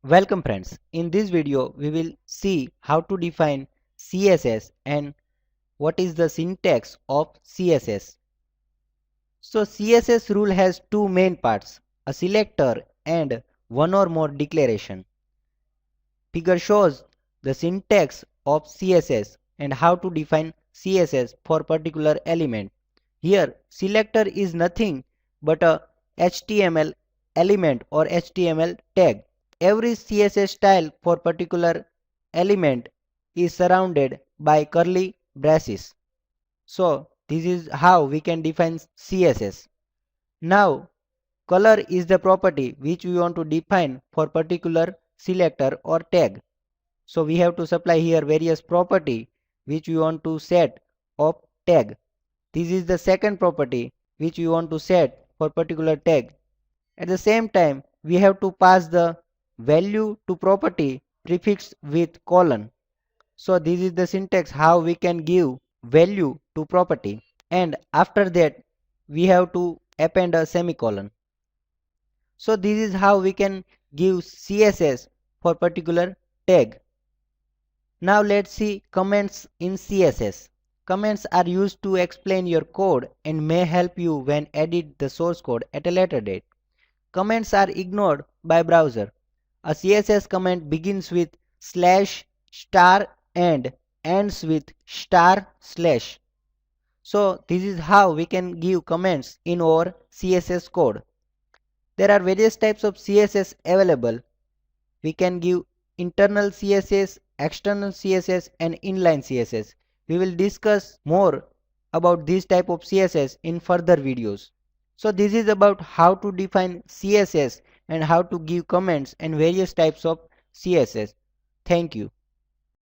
Welcome friends. In this video we will see how to define CSS and what is the syntax of CSS. So CSS rule has two main parts, a selector and one or more declaration. Figure shows the syntax of CSS and how to define CSS for particular element. Here selector is nothing but a HTML element or HTML tag. Every CSS style for particular element is surrounded by curly braces. So this is how we can define CSS. Now color is the property which we want to define for particular selector or tag. So we have to supply here various property which we want to set of tag. This is the second property which we want to set for particular tag. At the same time, we have to pass the value to property prefixed with colon. So this is the syntax how we can give value to property. And after that, we have to append a semicolon. So this is how we can give CSS for particular tag. Now let's see comments in CSS. Comments are used to explain your code and may help you when edit the source code at a later date. Comments are ignored by browser. A CSS comment begins with slash star and ends with star slash. So this is how we can give comments in our CSS code. There are various types of CSS available. We can give internal CSS, external CSS and inline CSS. We will discuss more about this type of CSS in further videos. So this is about how to define CSS and how to give comments and various types of CSS. Thank you.